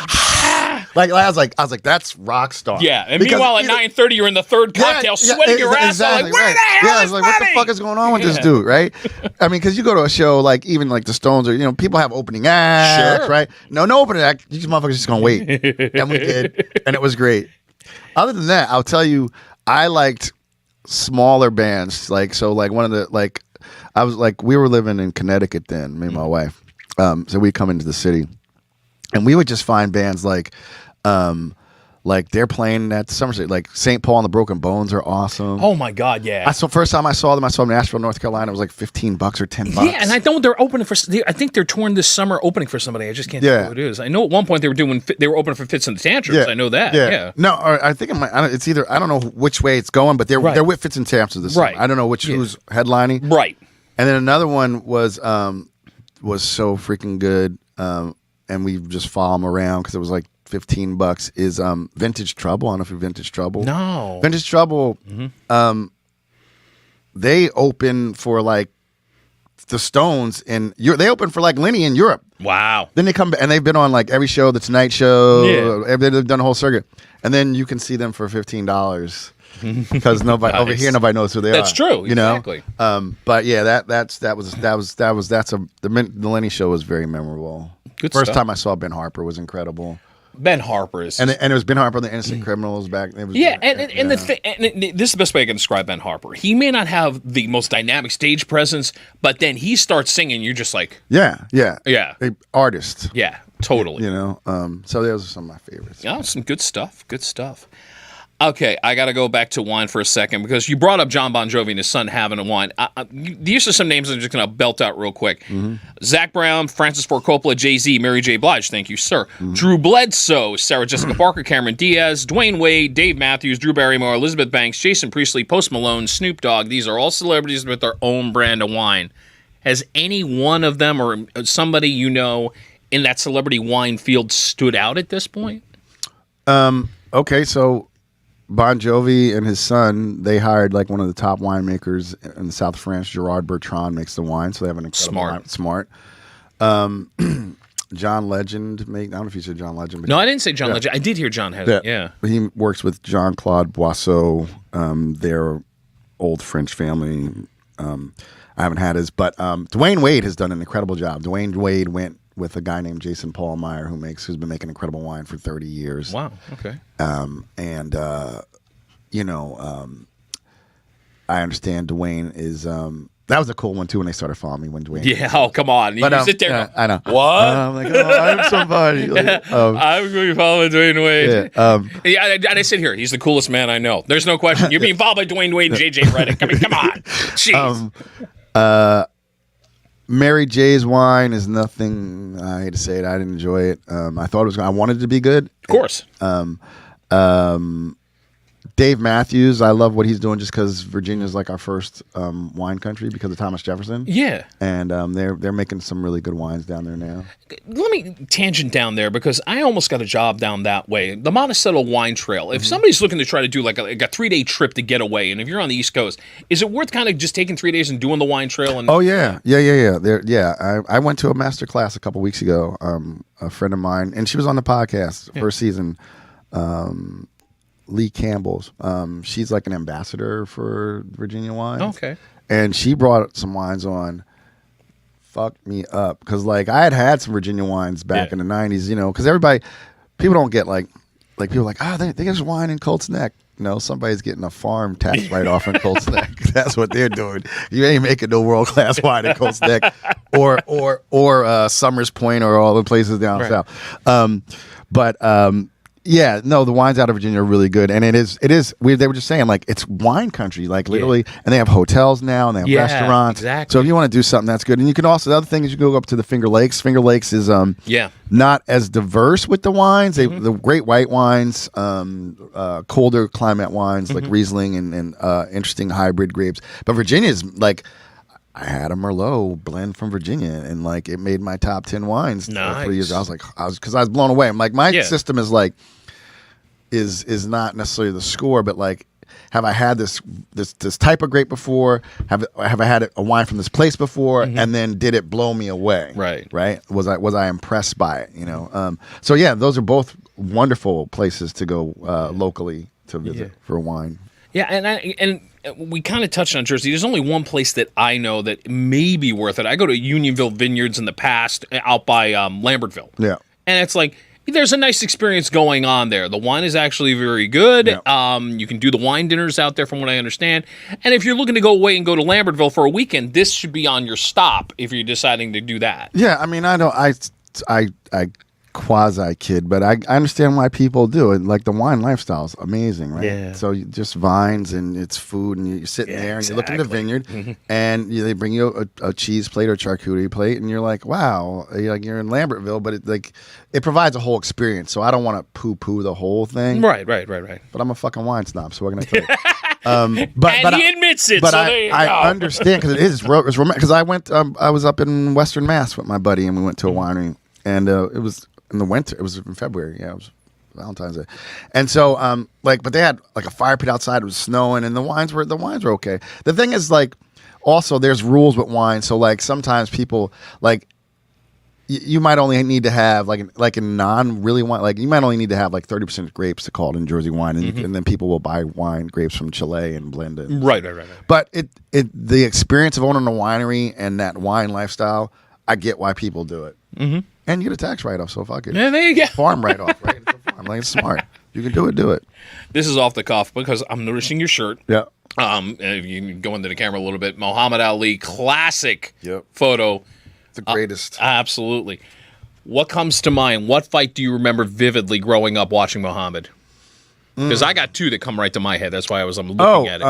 I was like, that's rock star. Yeah, and meanwhile at 9:30, you're in the third cocktail, sweating your ass off. Where the hell is what the fuck is going on with this dude, right? I mean, because you go to a show even the Stones or people have opening acts, right? No opening act. These motherfuckers just gonna wait, and we did, and it was great. Other than that, I'll tell you, I liked smaller bands. One of the I was we were living in Connecticut then, me and my wife. So we'd come into the city, and we would just find bands they're playing at Somerset, St. Paul and the Broken Bones are awesome. Oh my God, yeah! First time I saw them in Nashville, North Carolina. It was $15 or $10. Yeah, and I know they're opening for. I think they're touring this summer, opening for somebody. I just can't think who it is. I know at one point they were opening for Fits and the Tantrums. Yeah. I know that. Yeah. No, I think it's either I don't know which way it's going, but they're with Fits and Tantrums this summer. I don't know who's headlining. Right. And then another one was so freaking good, and we just follow them around because it was $15 is Vintage Trouble. I don't know if you're Vintage Trouble. No. Vintage Trouble, they open for the Stones in Europe. They opened for like Lenny in Europe. Wow. Then they come back and they've been on like every show, the Tonight Show. Yeah. They've done a whole circuit, and then you can see them for $15 because nobody over here nobody knows who they are. That's true. You know. Exactly. But yeah, the Lenny show was very memorable. Good First stuff. time I saw Ben Harper was incredible. Ben Harper is. And it was Ben Harper, the Innocent Criminals back. It was, Yeah, and this is the best way I can describe Ben Harper. He may not have the most dynamic stage presence, but then he starts singing, you're just like, yeah. Artist. yeah, totally. You know, so those are some of my favorites. Oh, some good stuff. Good stuff. Okay, I got to go back to wine for a second because you brought up John Bon Jovi and his son having a wine. These are some names I'm just going to belt out real quick. Zach Brown, Francis Ford Coppola, Jay-Z, Mary J. Blige, thank you, sir. Drew Bledsoe, Sarah Jessica Parker, Cameron Diaz, Dwayne Wade, Dave Matthews, Drew Barrymore, Elizabeth Banks, Jason Priestley, Post Malone, Snoop Dogg. These are all celebrities with their own brand of wine. Has any one of them or somebody you know in that celebrity wine field stood out at this point? Okay, so Bon Jovi and his son, they hired like one of the top winemakers in the south of France. Gerard Bertrand makes the wine, so they have an incredible wine. Smart. John Legend I don't know if you said John Legend. But No, I didn't say John Legend. I did hear John has it. Yeah. He works with Jean-Claude Boisseau, their old French family. I haven't had his, but Dwayne Wade has done an incredible job. Dwayne Wade went with a guy named Jason Paulmeyer who's been making incredible wine for 30 years. Wow. Okay. I understand Dwayne is that was a cool one too when they started following me when Dwayne. Yeah. Oh, come on. You sit there. Yeah, I know. What? I'm like, I'm somebody. Like, I'm going to follow Dwayne Wade. yeah, And I sit here. He's the coolest man I know. There's no question. You're being followed by Dwayne Wade and JJ Redick. I mean, come on. Jeez. Mary J's wine is nothing. I hate to say it. I didn't enjoy it. I thought it was. I wanted it to be good. Of course. Dave Matthews, I love what he's doing just because Virginia's like our first wine country because of Thomas Jefferson. Yeah. And they're making some really good wines down there now. Let me tangent down there because I almost got a job down that way. The Monticello Wine Trail. If somebody's looking to try to do like a 3-day trip to get away, and if you're on the East Coast, is it worth kind of just taking 3 days and doing the wine trail? And Oh yeah. I went to a master class a couple weeks ago. A friend of mine, and she was on the podcast first season. Lee Campbell's. She's like an ambassador for Virginia wines. Okay. And she brought some wines on. Fucked me up because like I had some Virginia wines back in the 90s, you know, because people don't get like people are like, they get this wine in Colts Neck. No, somebody's getting a farm tax write-off in Colts Neck. That's what they're doing. You ain't making no world-class wine in Colts Neck or Summers Point or all the places down south. Yeah, no, the wines out of Virginia are really good, and it is. They were just saying like it's wine country, like literally, and they have hotels now, and they have restaurants. Exactly. So if you want to do something, that's good. And you can also the other thing is you can go up to the Finger Lakes. Finger Lakes is not as diverse with the wines. The great white wines, colder climate wines like Riesling and interesting hybrid grapes. But Virginia is like. I had a Merlot blend from Virginia, and like it made my top 10 wines for 3 years. I was blown away. I'm like, my system is like, is not necessarily the score, but like, have I had this type of grape before? Have I had a wine from this place before? And then did it blow me away? Right. Was I impressed by it? You know. So yeah, those are both wonderful places to go locally to visit for wine. Yeah, and we kind of touched on Jersey. There's only one place that I know that may be worth it. I go to Unionville Vineyards in the past, out by Lambertville. Yeah, and it's like there's a nice experience going on there. The wine is actually very good. Yeah. You can do the wine dinners out there, from what I understand. And if you're looking to go away and go to Lambertville for a weekend, this should be on your stop if you're deciding to do that. Yeah, I mean, I quasi kid, but I understand why people do it. Like the wine lifestyle is amazing, right? Yeah. So just vines and it's food, and you're sitting there and you look in the vineyard, and they bring you a cheese plate or charcuterie plate, and you're like, wow, you're in Lambertville, but it provides a whole experience. So I don't want to poo-poo the whole thing. Right. But I'm a fucking wine snob, so what can I tell you? But he admits it. But so there you go. I understand because it's romantic. Because I went, I was up in Western Mass with my buddy, and we went to a winery, and it was in the winter. It was in February. Yeah, it was Valentine's Day, and so but they had like a fire pit outside. It was snowing, and the wines were okay. The thing is, like, also there's rules with wine. So like sometimes people like you might only need to have like a non really wine, like you might only need to have like 30% grapes to call it in Jersey wine, and then people will buy wine grapes from Chile and blend it. Right. But the experience of owning a winery and that wine lifestyle, I get why people do it. And you get a tax write-off, so fuck it. Yeah, there you go. Farm write-off, right? It's a farm. Like, it's smart. You can do it, do it. This is off the cuff because I'm noticing your shirt. Yeah. If you can go into the camera a little bit, Muhammad Ali classic photo. The greatest. Absolutely. What comes to mind? What fight do you remember vividly growing up watching Muhammad? Because I got two that come right to my head. That's why I'm looking at it.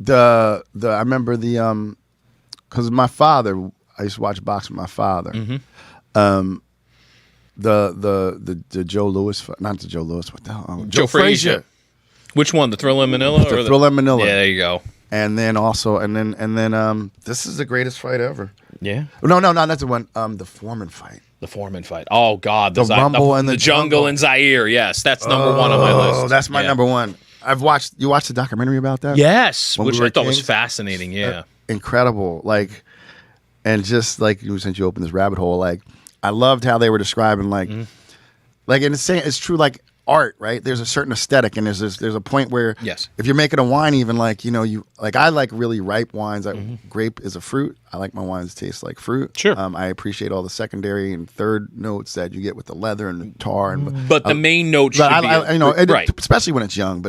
I remember because my father, I used to watch boxing with my father. The Joe Louis, not the Joe Louis, what the hell? Joe Frazier. Which one? The Thriller in Manila? The Thriller in Manila. Yeah, there you go. And then also, and then this is the greatest fight ever. Yeah. No, that's the one. The Foreman fight. The Foreman fight. Oh God, the Rumble and the jungle in Zaire. Yes, that's number one on my list. Oh, that's my number one. You watched the documentary about that? Yes, When which we I thought were was kids? fascinating. Yeah. Incredible. Like, and just like since you opened this rabbit hole, like I loved how they were describing like and it's true, like art, right? There's a certain aesthetic, and there's a point where Yes. if you're making a wine, even like you like I like really ripe wines. Grape is a fruit. I like my wines to taste like fruit. Sure. I appreciate all the secondary and third notes that you get with the leather and the tar But the main note should be right. especially when it's young.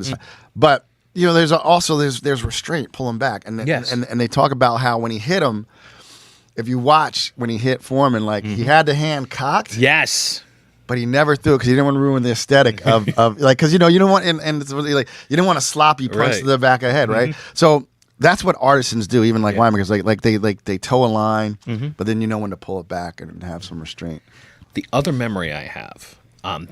But there's there's restraint pulling back, and and they talk about how when he hit him, if you watch when he hit Foreman, like he had the hand cocked. Yes. But he never threw it because he didn't want to ruin the aesthetic of like, because you don't want and it's really like you don't want a sloppy punch to the back of the head, right? So that's what artisans do, even like winemakers, like they toe a line, but then you know when to pull it back and have some restraint. The other memory I have,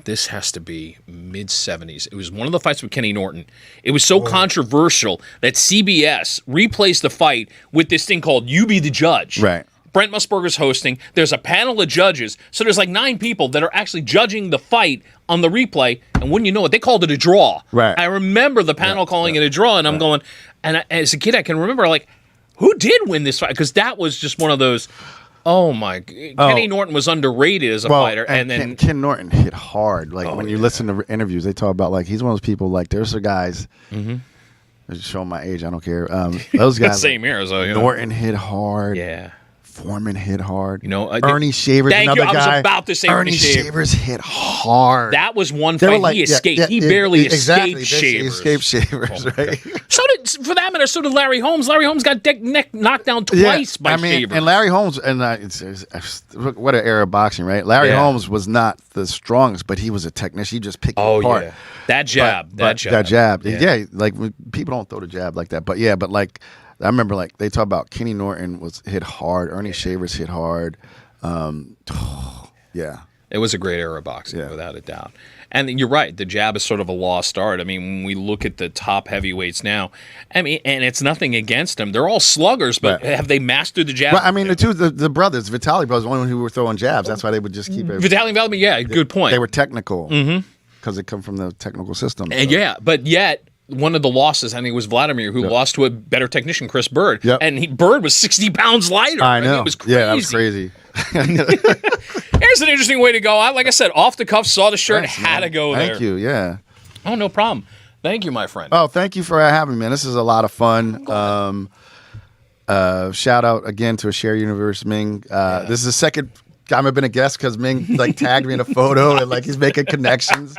this has to be mid-'70s. It was one of the fights with Kenny Norton. It was so controversial that CBS replaced the fight with this thing called "You Be the Judge." Right. Brent Musburger's hosting. There's a panel of judges. So there's like 9 people that are actually judging the fight on the replay. And wouldn't you know it, they called it a draw. Right. I remember the panel calling it a draw, and I'm going, and as a kid, I can remember, like, who did win this fight? Because that was just one of those, Kenny Norton was underrated as a fighter. And then Ken Norton hit hard. Like when you listen to interviews, they talk about like he's one of those people, like there's the guys. I'm just showing my age. I don't care. Those guys. Same here. So, Norton hit hard. Yeah. Foreman hit hard. Ernie Shavers, another guy. I was about to say Ernie Shavers hit hard. That was one fight he escaped. He barely escaped Shavers. He escaped Shavers, right? For that matter, so did Larry Holmes. Larry Holmes got neck knocked down twice by Shavers. And Larry Holmes, and what an era of boxing, right? Larry Holmes was not the strongest, but he was a technician. He just picked it apart. Yeah. That jab. That jab. Yeah, like people don't throw the jab like that. But like I remember like they talk about Kenny Norton was hit hard, Ernie Shavers hit hard. It was a great era of boxing, without a doubt. And you're right, the jab is sort of a lost art. I mean, when we look at the top heavyweights now, I mean, and it's nothing against them. They're all sluggers, but have they mastered the jab? Well, I mean, the brothers, Vitaly brothers, the only one who were throwing jabs. That's why they would just keep it. Vitaly, good point. They were technical because they come from the technical system. And but yet one of the losses, I think it was Vladimir, who lost to a better technician, Chris Bird. Yep. And Bird was 60 pounds lighter. I know. It was crazy. Yeah, that was crazy. Here's an interesting way to go. Like I said, off the cuff, saw the shirt, had to go there. Thank you, yeah. Oh, no problem. Thank you, my friend. Oh, thank you for having me, man. This is a lot of fun. Shout out again to Share Universe, Ming. This is the second time I've been a guest because Ming like tagged me in a photo and like he's making connections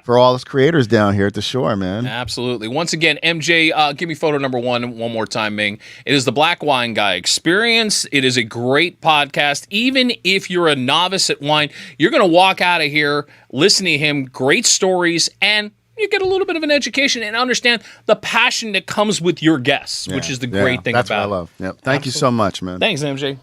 for all his creators down here at the shore, man. Absolutely. Once again, MJ, give me photo number one more time, Ming. It is the Black Wine Guy Experience. It is a great podcast. Even if you're a novice at wine, you're going to walk out of here listening to him, great stories, and you get a little bit of an education and understand the passion that comes with your guests, which is the great thing that's about it. That's what I love. Yep. Thank you so much, man. Thanks, MJ.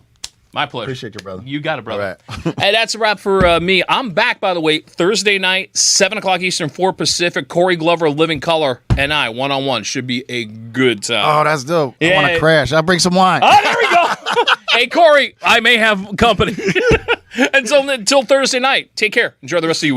My pleasure. Appreciate you, brother. You got it, brother. All right. Hey, that's a wrap for me. I'm back, by the way, Thursday night, 7 o'clock Eastern, 4 Pacific. Corey Glover, Living Color, and I, one-on-one. Should be a good time. Oh, that's dope. I want to crash. I'll bring some wine. Oh, there we go. Hey, Corey, I may have company. Until Thursday night, take care. Enjoy the rest of your week.